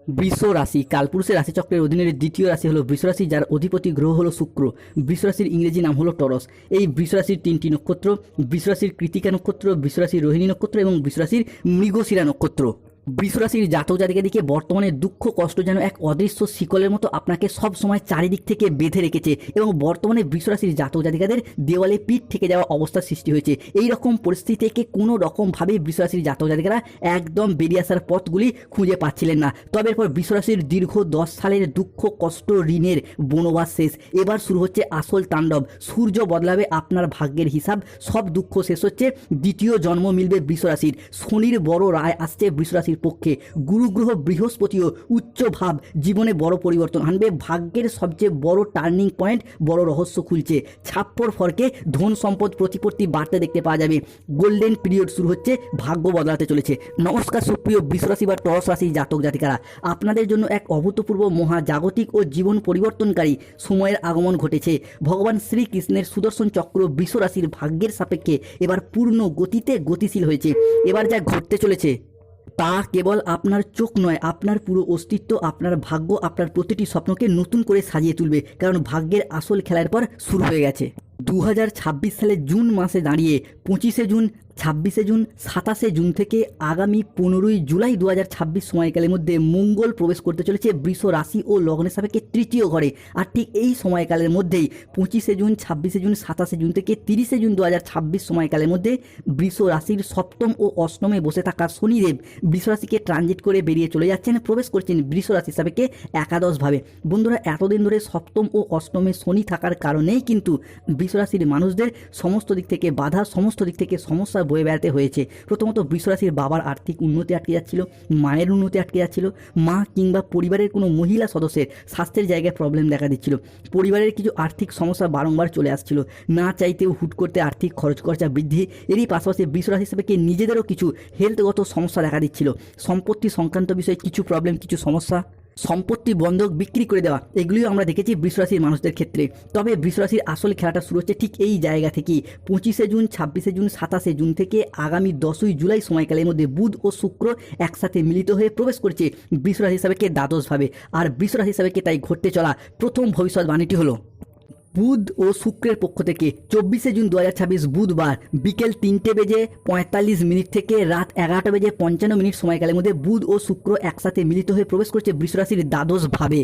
বৃষ রাশি কালপুরুষের রাশিচক্রের অধীনের দ্বিতীয় রাশি হলো বৃষ রাশি, যার অধিপতি গ্রহ হলো শুক্র। বৃষ রাশির ইংরেজি নাম হলো টরস। এই বৃষ রাশির তিনটি নক্ষত্র: বৃষ রাশির কৃতিকা নক্ষত্র, বৃষ রাশির রোহিণী নক্ষত্র এবং বৃষ রাশির মৃগশিরা নক্ষত্র। বৃষ রাশির জাতক জাতিকাদিকে বর্তমানে দুঃখ কষ্ট যেন এক অদৃশ্য শিকলের মতো আপনাকে সব সময় চারিদিক থেকে বেঁধে রেখেছে এবং বর্তমানে বৃষ রাশির জাতক জাতিকাদের দেওয়ালে পিঠ থেকে যাওয়া অবস্থার সৃষ্টি হয়েছে। এই রকম পরিস্থিতি থেকে কোনো রকমভাবে বৃষ রাশির জাতক জাতিকারা একদম বেরিয়ে আসার পথগুলি খুঁজে পাচ্ছিলেন না। তবে এরপর বৃষ রাশির দীর্ঘ 10 সালের দুঃখ কষ্ট ঋণের বনবাস শেষ। এবার শুরু হচ্ছে আসল তাণ্ডব। সূর্য বদলাবে আপনার ভাগ্যের হিসাব, সব দুঃখ শেষ হচ্ছে। দ্বিতীয় জন্ম মিলবে বৃষ রাশির। শনির বড় রায় আসছে বৃষ রাশির পক্ষে। গুরুগ্রহ বৃহস্পতিও উচ্চ ভাব জীবনে বড় পরিবর্তন আনবে। ভাগ্যের সবচেয়ে বড় টার্নিং পয়েন্ট, বড় রহস্য খুলছে। ছাপ্পর ফরকে ধন সম্পদ প্রতিপত্তি বাড়তে দেখতে পাওয়া যাবে। গোল্ডেন পিরিয়ড শুরু হচ্ছে, ভাগ্য বদলাতে চলেছে। নমস্কার সুপ্রিয় বৃষ রাশি বা টরস রাশির জাতক জাতিকারা, আপনাদের জন্য এক অভূতপূর্ব মহাজাগতিক ও জীবন পরিবর্তনকারী সময়ের আগমন ঘটেছে। ভগবান শ্রীকৃষ্ণের সুদর্শন চক্র বৃষ রাশির ভাগ্যের সাপেক্ষে এবার পূর্ণ গতিতে গতিশীল হয়েছে। এবার যা ঘটতে চলেছে তা কেবল আপনার চোখ নয়, আপনার পুরো অস্তিত্ব, আপনার ভাগ্য, আপনার প্রতিটি স্বপ্নকে নতুন করে সাজিয়ে তুলবে। কারণ ভাগ্যের আসল খেলার পর শুরু হয়ে গেছে। 2026 সালের জুন মাসে দাঁড়িয়ে 25শে জুন, 26শে জুন, 27শে জুন থেকে আগামী 15ই জুলাই 2026 সময়কালের মধ্যে মঙ্গল প্রবেশ করতে চলেছে বৃষ রাশি ও লগ্নের সাপেক্ষে তৃতীয় ঘরে। আর ঠিক এই সময়কালের মধ্যেই 25শে জুন, 26শে জুন, 27শে জুন থেকে 30শে জুন 2026 সময়কালের মধ্যে বৃষ রাশির সপ্তম ও অষ্টমে বসে থাকা শনিদেব বৃষ রাশিকে ট্রানজিট করে বেরিয়ে চলে যাচ্ছেন, প্রবেশ করছেন বৃষ রাশির সাপেক্ষে একাদশভাবে। বন্ধুরা, এতদিন ধরে সপ্তম ও অষ্টমে শনি থাকার কারণেই কিন্তু বৃষ রাশির মানুষদের সমস্ত দিক থেকে বাধা, সমস্ত দিক থেকে সমস্যা বয়ে বেড়াতে হয়েছে। প্রথমত বৃষ রাশির বাবার আর্থিক উন্নতি আটকে যাচ্ছিল, মায়ের উন্নতি আটকে যাচ্ছিল, মা কিংবা পরিবারের কোনো মহিলা সদস্যের স্বাস্থ্যের জায়গায় প্রবলেম দেখা দিচ্ছিল, পরিবারের কিছু আর্থিক সমস্যা বারংবার চলে আসছিল, না চাইতেও হুট করতে আর্থিক খরচ খরচা বৃদ্ধি। এরই পাশাপাশি বৃষ রাশি হিসেবে নিজেদেরও কিছু হেলথগত সমস্যা দেখা দিচ্ছিল, সম্পত্তি সংক্রান্ত বিষয়ে কিছু প্রবলেম, কিছু সমস্যা, সম্পত্তি বন্ধক বিক্রি করে দেওয়া, এগুলিও আমরা দেখেছি বৃষ রাশির মানুষদের ক্ষেত্রে। তবে বৃষ রাশির আসল খেলাটা শুরু হচ্ছে ঠিক এই জায়গা থেকেই। 25শে জুন, 26শে জুন, 27শে জুন থেকে আগামী 10ই জুলাই সময়কালের মধ্যে বুধ ও শুক্র একসাথে মিলিত হয়ে প্রবেশ করছে বৃষ রাশি হিসাবে দ্বাদশভাবে। আর বৃষ রাশি হিসাবে তাই ঘটতে চলা প্রথম ভবিষ্যৎবাণীটি হলো বুধ ও শুক্রের পক্ষ থেকে 24শে জুন 2026 বুধবার বিকেল 3:45 থেকে রাত 11:55 সময়কালের মধ্যে বুধ ও শুক্র একসাথে মিলিত হয়ে প্রবেশ করছে বৃষ রাশির দ্বাদশ ভাবে।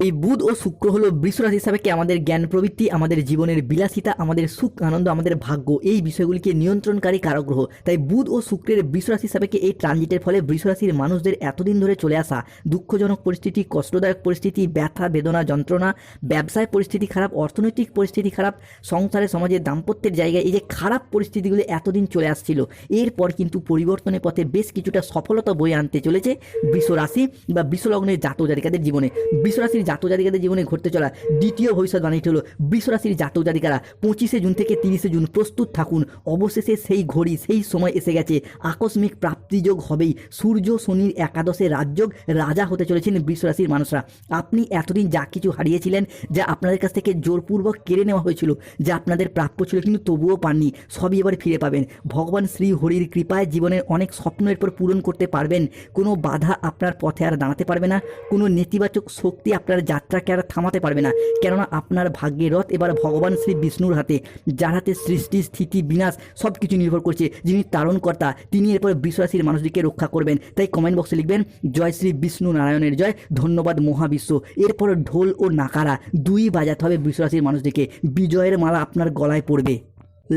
এই বুধ ও শুক্র হলো বৃষ রাশি হিসাবে আমাদের জ্ঞান প্রবৃত্তি, আমাদের জীবনের বিলাসিতা, আমাদের সুখ আনন্দ, আমাদের ভাগ্য, এই বিষয়গুলিকে নিয়ন্ত্রণকারী কারক গ্রহ। তাই বুধ ও শুক্রের বৃষ রাশি হিসাবে এই ট্রানজিটের ফলে বৃষ রাশির মানুষদের এতদিন ধরে চলে আসা দুঃখজনক পরিস্থিতি, কষ্টদায়ক পরিস্থিতি, ব্যথা বেদনা যন্ত্রণা, ব্যবসায় পরিস্থিতি খারাপ, অর্থনৈতিক পরিস্থিতি খারাপ, সংসারে সমাজে দাম্পত্যের জায়গায় এই যে খারাপ পরিস্থিতিগুলি এতদিন চলে আসছিল, এরপর কিন্তু পরিবর্তনের পথে বেশ কিছুটা সফলতা বয়ে আনতে চলেছে বৃষ রাশি বা বৃষ লগ্নের জাতক জাতিকাদের জীবনে। বৃষ রাশির জাতক জাতিকাদের জীবনে ঘটতে চলা দ্বিতীয় ভবিষ্যৎবাণীটি হলো বৃষ রাশির জাতক জাতিকারা 25শে জুন থেকে 30শে জুন প্রস্তুত থাকুন। অবশেষে সেই ঘড়ি, সেই সময় এসে গেছে। আকস্মিক প্রাপ্তিযোগ হবেই। সূর্য শনির একাদশে রাজযোগ, রাজা হতে চলেছেন বৃষ রাশির মানুষরা। আপনি এতদিন যা কিছু হারিয়েছিলেন, যা আপনাদের কাছ থেকে জোরপূর্বক কেড়ে নেওয়া হয়েছিল, যা আপনাদের প্রাপ্য ছিল কিন্তু তবুও পাননি, সবই এবার ফিরে পাবেন। ভগবান শ্রী হরির কৃপায় জীবনের অনেক স্বপ্ন এরপর পূরণ করতে পারবেন। কোনো বাধা আপনার পথে আর দাঁড়াতে পারবে না, কোনো নেতিবাচক শক্তি আপনার যাত্রাকে আর থামাতে পারবে না। কেননা আপনার ভাগ্যের রথ এবার ভগবান শ্রী বিষ্ণুর হাতে, যার হাতে সৃষ্টি স্থিতি বিনাশ সব কিছু নির্ভর করছে। যিনি তারণকর্তা, তিনি এরপর বৃষ রাশির মানুষদেরকে রক্ষা করবেন। তাই কমেন্ট বক্সে লিখবেন জয় শ্রী বিষ্ণু নারায়ণের জয়, ধন্যবাদ মহাবিশ্ব। এরপর ঢোল ও নাকারা দুই বাজাতে হবে বৃষ রাশির মানুষদেরকে। বিজয়ের মালা আপনার গলায় পড়বে।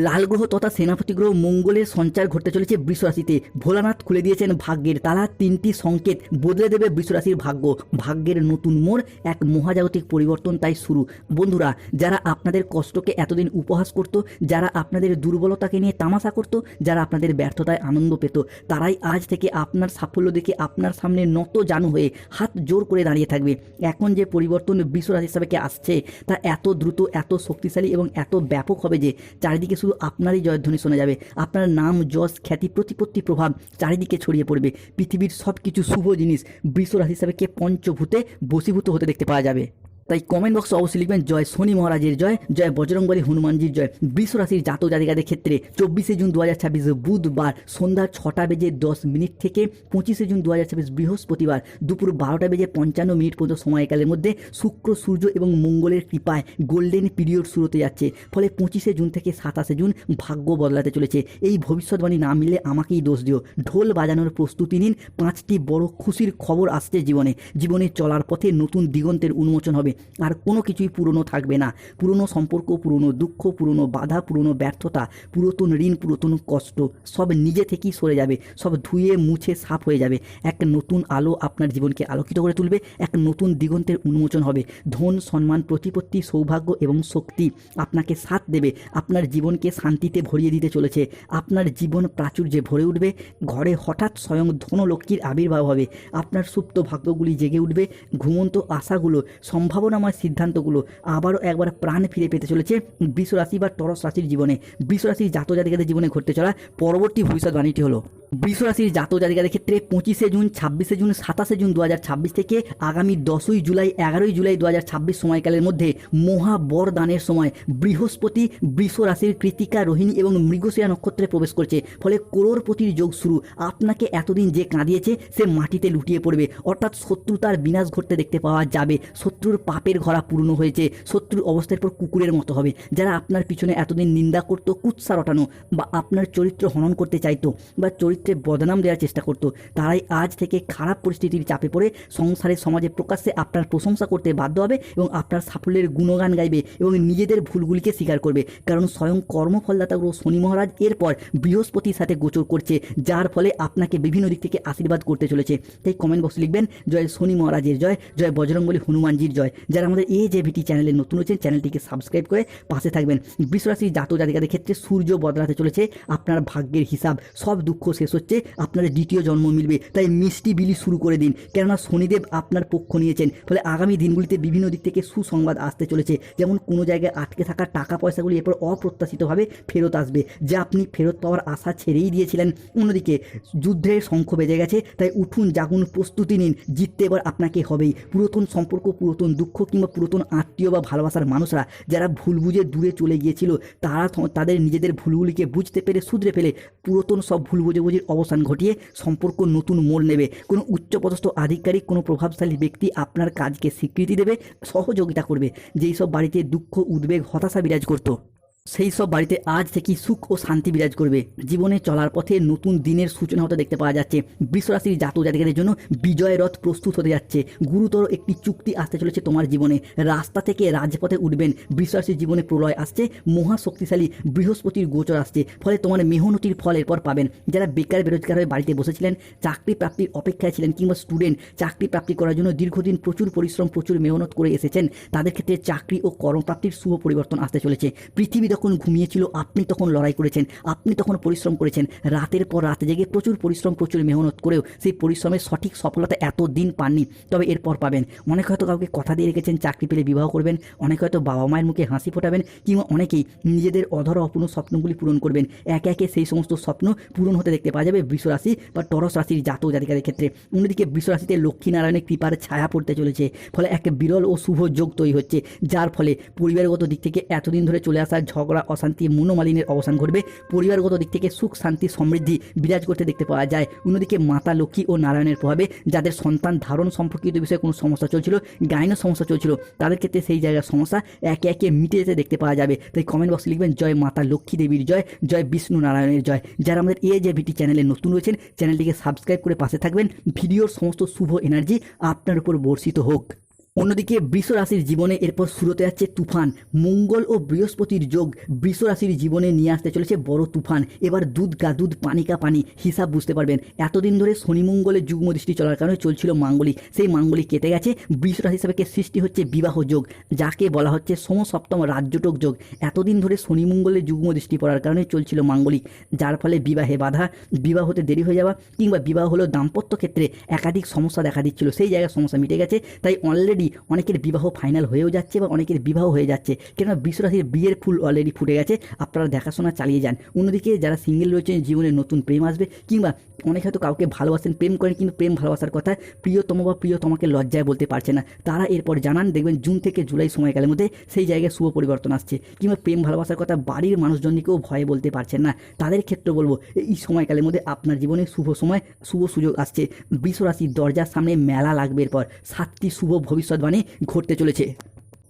লাল গ্রহ তথা সেনাপতি গ্রহ মঙ্গলের সঞ্চার ঘটতে চলেছে বৃষ রাশিতে। ভোলানাথ খুলে দিয়েছেন ভাগ্যের তালা। 3টি সংকেত বদলে দেবে বৃষ রাশির ভাগ্য। ভাগ্যের নতুন মোড়, এক মহাজাগতিক পরিবর্তন তাই শুরু। বন্ধুরা, যারা আপনাদের কষ্টকে এতদিন উপহাস করত, যারা আপনাদের দুর্বলতাকে নিয়ে তামাশা করত, যারা আপনাদের ব্যর্থতায় আনন্দ পেত, তারাই আজ থেকে আপনার সাফল্য দেখে আপনার সামনে নত জানু হয়ে হাত জোর করে দাঁড়িয়ে থাকবে। এখন যে পরিবর্তন বৃষ রাশি হিসাবে আসছে তা এত দ্রুত, এত শক্তিশালী এবং এত ব্যাপক হবে যে চারিদিকে শুধু আপনারই জয়ধ্বনি শোনা যাবে। আপনার নাম, যশ, খ্যাতি, প্রতিপত্তি, প্রভাব চারিদিকে ছড়িয়ে পড়বে। পৃথিবীর সব কিছু শুভ জিনিস বৃষ রাশি হিসাবে পঞ্চভূতে বশীভূত হতে দেখতে পাওয়া যাবে। তাই কমেন্ট বক্সে অবশ্যই লিখবেন জয় শনি মহারাজের জয়, জয় বজরংবলী হনুমানজির জয়। বৃষ রাশির জাতক জাতিকাদের ক্ষেত্রে 24শে জুন 2026 বুধবার সন্ধ্যা 6:10 থেকে 25শে জুন 2026 বৃহস্পতিবার দুপুর 12:55 পর্যন্ত সময়কালের মধ্যে শুক্র, সূর্য এবং মঙ্গলের কৃপায় গোল্ডেন পিরিয়ড শুরু হতে যাচ্ছে। ফলে 25শে জুন থেকে 27শে জুন ভাগ্য বদলাতে চলেছে। এই ভবিষ্যৎবাণী না মিললে আমাকেই দোষ দিও। ঢোল বাজানোর প্রস্তুতি নিন, 5টি বড় খুশির খবর আসছে জীবনে চলার পথে নতুন দিগন্তের উন্মোচন হবে। আর কোনো কিছুই পুরনো থাকবে না। পুরনো সম্পর্ক, পুরনো দুঃখ, পুরনো বাধা, পুরনো ব্যর্থতা, পুরাতন ঋণ, পুরাতন কষ্ট সব নিজে থেকেই সরে যাবে, সব ধুয়ে মুছে সাফ হয়ে যাবে। এক নতুন আলো আপনার জীবনকে আলোকিত করে তুলবে, এক নতুন দিগন্তের উন্মোচন হবে। ধন, সম্মান, প্রতিপত্তি, সৌভাগ্য এবং শক্তি আপনাকে সাথ দেবে, আপনার জীবনকে শান্তিতে ভরিয়ে দিতে চলেছে। আপনার জীবন প্রাচুর্যে ভরে উঠবে। ঘরে হঠাৎ স্বয়ং ধনলক্ষ্মীর আবির্ভাব হবে। আপনার সুপ্ত ভাগ্যগুলি জেগে উঠবে। ঘুমন্ত আশাগুলো, সম্ভাবনাময় সিদ্ধান্তগুলো আবারও একবার প্রাণ ফিরে পেতে চলেছে বৃষ রাশি বা টরস রাশির জীবনে। বৃষ রাশির জাতক জাতিকাদের জীবনে ঘটতে চলা পরবর্তী ভবিষ্যৎবাণীটি হলো বৃষ রাশির জাতক জাতিকাদের ক্ষেত্রে 25শে জুন, 26শে জুন, 27শে জুন 2026 থেকে আগামী 10ই জুলাই, 11ই জুলাই 2026 সময়কালের মধ্যে মহাবরদানের সময় বৃহস্পতি বৃষ রাশির কৃতিকা, রোহিণী এবং মৃগশিরা নক্ষত্রে প্রবেশ করছে। ফলে করোড়পতির যোগ শুরু। আপনাকে এতদিন যে কাঁদিয়েছে সে মাটিতে লুটিয়ে পড়বে, অর্থাৎ শত্রুতার বিনাশ ঘটতে দেখতে পাওয়া যাবে। শত্রুর পাপের ঘরা পূর্ণ হয়েছে। শত্রুর অবস্থার পর কুকুরের মতো হবে। যারা আপনার পিছনে এতদিন নিন্দা করতো, কুৎসা রটানো বা আপনার চরিত্র হনন করতে চাইতো বা চরিত্রে বদনাম দেওয়ার চেষ্টা করতো, তারাই আজ থেকে খারাপ পরিস্থিতির চাপে পড়ে সংসারে সমাজে প্রকাশ্যে আপনার প্রশংসা করতে বাধ্য হবে এবং আপনার সাফল্যের গুণগান গাইবে এবং নিজেদের ভুলগুলিকে স্বীকার করবে। কারণ স্বয়ং কর্মফলদাতা গ্রহ শনি মহারাজ এরপর বৃহস্পতির সাথে গোচর করছে, যার ফলে আপনাকে বিভিন্ন দিক থেকে আশীর্বাদ করতে চলেছে। তাই কমেন্ট বক্সে লিখবেন জয় শনি মহারাজের জয়, জয় বজরংবলী হনুমানজির জয়। যারা আমাদের AJVT চ্যানেলে নতুন হচ্ছেন, চ্যানেলটিকে সাবস্ক্রাইব করে পাশে থাকবেন। বৃষ রাশির জাতক জাতিকাদের ক্ষেত্রে সূর্য বদলাতে চলেছে। আপনার ভাগ্যের হিসাব, সব দুঃখ শেষ হচ্ছে, আপনার দ্বিতীয় জন্ম মিলবে। তাই মিষ্টি বিলি শুরু করে দিন, কেননা শনিদেব আপনার পক্ষ নিয়েছেন। ফলে আগামী দিনগুলিতে বিভিন্ন দিক থেকে সুসংবাদ আসতে চলেছে। যেমন কোনো জায়গায় আটকে থাকা টাকা পয়সাগুলি এরপর অপ্রত্যাশিতভাবে ফেরত আসবে, যা আপনি ফেরত পাওয়ার আশা ছেড়েই দিয়েছিলেন। অন্যদিকে যুদ্ধের শঙ্খ বেজে গেছে, তাই উঠুন, জাগুন, প্রস্তুতি নিন। জিততে এবার আপনাকে হবেই। পুরাতন সম্পর্ক, পুরাতন দুঃখ কিংবা পুরাতন আত্মীয় বা ভালোবাসার মানুষরা যারা ভুল বুঝে দূরে চলে গিয়েছিল, তারা তাদের নিজেদের ভুলগুলিকে বুঝতে পেরে শুধরে ফেলে পুরাতন সব ভুল বুঝাবুঝির অবসান ঘটিয়ে সম্পর্ক নতুন মোড় নেবে। কোনো উচ্চপদস্থ আধিকারিক, কোনো প্রভাবশালী ব্যক্তি আপনার কাজকে স্বীকৃতি দেবে, সহযোগিতা করবে। যেই সব বাড়িতে দুঃখ, উদ্বেগ, হতাশা বিরাজ করতো, সেই সব বাড়িতে আজ থেকেই সুখ ও শান্তি বিরাজ করবে। জীবনে চলার পথে নতুন দিনের সূচনা হতে দেখতে পাওয়া যাচ্ছে। বৃষ রাশির জাতক জাতিকাদের জন্য বিজয় রথ প্রস্তুত হতে যাচ্ছে। গুরুতর একটি চুক্তি আসতে চলেছে তোমার জীবনে। রাস্তা থেকে রাজপথে উঠবেন। বৃষ রাশির জীবনে প্রলয় আসছে। মহাশক্তিশালী বৃহস্পতির গোচর আসছে। ফলে তোমার মেহনতির ফল এরপর পাবেন। যারা বেকার বেরোজগার হয়ে বাড়িতে বসেছিলেন, চাকরি প্রাপ্তির অপেক্ষায় ছিলেন, কিংবা স্টুডেন্ট চাকরি প্রাপ্তি করার জন্য দীর্ঘদিন প্রচুর পরিশ্রম, প্রচুর মেহনত করে এসেছেন, তাদের ক্ষেত্রে চাকরি ও কর্মপ্রাপ্তির শুভ পরিবর্তন আসতে চলেছে। পৃথিবী তখন ঘুমিয়েছিল, আপনি তখন লড়াই করেছেন, আপনি তখন পরিশ্রম করেছেন। রাতের পর রাতে জেগে প্রচুর পরিশ্রম, প্রচুর মেহনত করেও সেই পরিশ্রমের সঠিক সফলতা এতদিন পাননি, তবে এরপর পাবেন। অনেকে হয়তো কাউকে কথা দিয়ে রেখেছেন চাকরি পেলে বিবাহ করবেন, অনেকে হয়তো বাবা মায়ের মুখে হাসি ফোটাবেন, কিংবা অনেকেই নিজেদের অধরা অপূর্ণ স্বপ্নগুলি পূরণ করবেন। একে একে সেই সমস্ত স্বপ্ন পূরণ হতে দেখতে পাওয়া যাবে বৃষ রাশি বা টরস রাশির জাতক জাতিকাদের ক্ষেত্রে। অন্যদিকে বৃষ রাশিতে লক্ষ্মীনারায়ণের কৃপার ছায়া পড়তে চলেছে। ফলে এক বিরল ও শুভ যোগ তৈরি হচ্ছে, যার ফলে পরিবারগত দিক থেকে এতদিন ধরে চলে আসা ঝগড়া, অশান্তি, মনোমালিন্যের অবসান ঘটবে। পরিবারগত দিক থেকে সুখ, শান্তি, সমৃদ্ধি বিরাজ করতে দেখতে পাওয়া যায়। অন্যদিকে মাতা লক্ষ্মী ও নারায়ণের প্রভাবে যাদের সন্তান ধারণ সম্পর্কিত বিষয়ে কোনো সমস্যা চলছিল, গাইনো সমস্যা চলছিল, তাদের ক্ষেত্রে সেই জায়গার সমস্যা একে একে মিটে যেতে দেখতে পাওয়া যাবে। তাই কমেন্ট বক্সে লিখবেন জয় মাতা লক্ষ্মী দেবীর জয়, জয় বিষ্ণু নারায়ণের জয়। যারা আমাদের AJVT চ্যানেলে নতুন রয়েছেন, চ্যানেলটিকে সাবস্ক্রাইব করে পাশে থাকবেন। ভিডিওর সমস্ত শুভ এনার্জি আপনার উপর বর্ষিত হোক। অন্যদিকে বৃষ রাশির জীবনে এরপর শুরু হতে যাচ্ছে তুফান। মঙ্গল ও বৃহস্পতির যোগ বৃষ রাশির জীবনে নিয়ে আসতে চলেছে বড় তুফান। এবার দুধ কা দুধ, পানি কা পানি হিসাব বুঝতে পারবেন। এতদিন ধরে শনি মঙ্গলের যুগ্ম দৃষ্টি চলার কারণে চলছিল মাঙ্গলিক, সেই মাঙ্গলিক কেটে গেছে। বৃষ রাশি হিসাবে সৃষ্টি হচ্ছে বিবাহ যোগ, যাকে বলা হচ্ছে সমসপ্তম রাজ্যটক যোগ। এতদিন ধরে শনি মঙ্গলের যুগ্ম দৃষ্টি পড়ার কারণে চলছিল মাঙ্গলিক, যার ফলে বিবাহে বাধা, বিবাহ হতে দেরি হয়ে যাওয়া, কিংবা বিবাহ হলেও দাম্পত্য ক্ষেত্রে একাধিক সমস্যা দেখা দিচ্ছিল, সেই জায়গায় সমস্যা মিটে গেছে। তাই অলরেডি অলরেডি অনেকের বিবাহ ফাইনাল হয়েও যাচ্ছে বা অনেকের বিবাহ হয়ে যাচ্ছে, কেননা বৃষরাশির বিয়ের ফুল অলরেডি ফুটে গেছে। আপনারা দেখাশোনা চালিয়ে যান। অন্যদিকে যারা সিঙ্গেল রয়েছেন, জীবনে নতুন প্রেম আসবে, কিংবা অনেকে হয়তো কাউকে ভালোবাসেন, প্রেম করেন, কিন্তু প্রেম ভালোবাসার কথা প্রিয়তম বা প্রিয়তমাকে লজ্জায় বলতে পারছে না, তারা এরপর জানান, দেখবেন জুন থেকে জুলাই সময়কালের মধ্যে সেই জায়গায় শুভ পরিবর্তন আসছে। কিংবা প্রেম ভালোবাসার কথা বাড়ির মানুষজনকেও ভয়ে বলতে পারছেন না, তাদের ক্ষেত্রে বলবো এই সময়কালের মধ্যে আপনার জীবনে শুভ সময়, শুভ সুযোগ আসছে। বৃষরাশির দরজার সামনে মেলা লাগবে, এরপর 7টি শুভ ভবিষ্যৎবাণী ঘটতে চলেছে।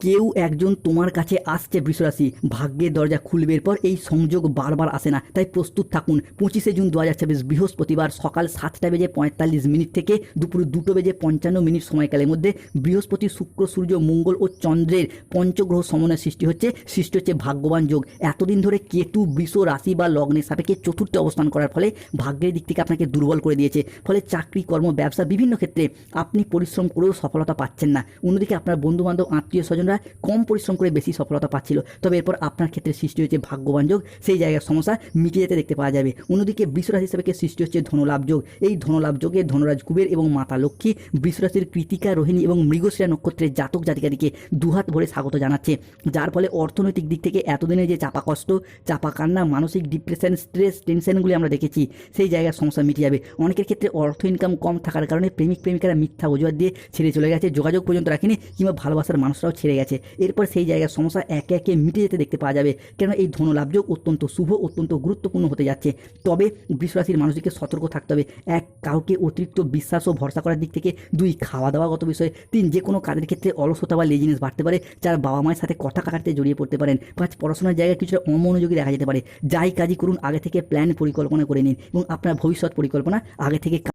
কেউ একজন তোমার কাছে আসছে বৃষরাশি, ভাগ্যের দরজা খুলবে। এরপর এই সংযোগ বারবার আসে না, তাই প্রস্তুত থাকুন। 25শে জুন 2026 বৃহস্পতিবার সকাল 7:45 থেকে দুপুর 2:55 সময়কালের মধ্যে বৃহস্পতি, শুক্র, সূর্য, মঙ্গল ও চন্দ্রের পঞ্চগ্রহ সমন্বয় সৃষ্টি হচ্ছে ভাগ্যবান যোগ। এতদিন ধরে কেতু বৃষ রাশি বা লগ্নের সাপেক্ষে চতুর্থে অবস্থান করার ফলে ভাগ্যের দিক থেকে আপনাকে দুর্বল করে দিয়েছে। ফলে চাকরি, কর্ম, ব্যবসা বিভিন্ন ক্ষেত্রে আপনি পরিশ্রম করেও সফলতা পাচ্ছেন না। অন্যদিকে আপনার বন্ধুবান্ধব, আত্মীয় স্বজনরা কম পরিশ্রম করে বেশি সফলতা পাচ্ছিল, তবে এরপর আপনার ক্ষেত্রে সৃষ্টি হয়েছে ভাগ্যবান যোগ, সেই জায়গার সমস্যা মিটে যেতে দেখতে পাওয়া যাবে। অন্যদিকে বৃষরাশি সাপেক্ষে সৃষ্টি হচ্ছে ধনলাভ যোগ। এই ধনলাভ যোগে ধনরাজ কুবের এবং মাতা লক্ষ্মী বৃষরাশির কৃতিকা, রোহিণী এবং মৃগশিরা নক্ষত্রের জাতক জাতিকাদিকে দুহাত ভরে স্বাগত জানাচ্ছে, যার ফলে অর্থনৈতিক দিক থেকে এতদিনে যে চাপা কষ্ট, চাপা কান্না, মানসিক ডিপ্রেশন, স্ট্রেস, টেনশনগুলি আমরা দেখেছি, সেই জায়গার সমস্যা মিটে যাবে। অনেকের ক্ষেত্রে অর্থ ইনকাম কম থাকার কারণে প্রেমিক প্রেমিকারা মিথ্যা অজুহাত দিয়ে ছেড়ে চলে গেছে, যোগাযোগ পর্যন্ত রাখেনি, কিংবা ভালোবাসার মানুষরাও ছেড়ে গেছে। এরপর সেই জায়গার সমস্যা একে একে মিটে যেতে দেখতে পাওয়া যাবে, কেন এই ধনলাভযোগ অত্যন্ত শুভ, অত্যন্ত গুরুত্বপূর্ণ হতে যাচ্ছে। তবে বৃষরাশির মানুষদেরকে সতর্ক থাকতে হবে। 1, কাউকে অতিরিক্ত বিশ্বাস ও ভরসা করার দিক থেকে। 2, খাওয়া দাওয়াগত বিষয়। 3, যে কোনো কাজের ক্ষেত্রে অলসতা বা লেজিনেস বাড়তে পারে। 4, বাবা মায়ের সাথে কথা কাটাতে জড়িয়ে পড়তে পারেন। 5, পড়াশোনার জায়গায় কিছুটা অমনোযোগী দেখা যেতে পারে। যাই কাজই করুন আগে থেকে প্ল্যান পরিকল্পনা করে নিন এবং আপনার ভবিষ্যৎ পরিকল্পনা আগে থেকে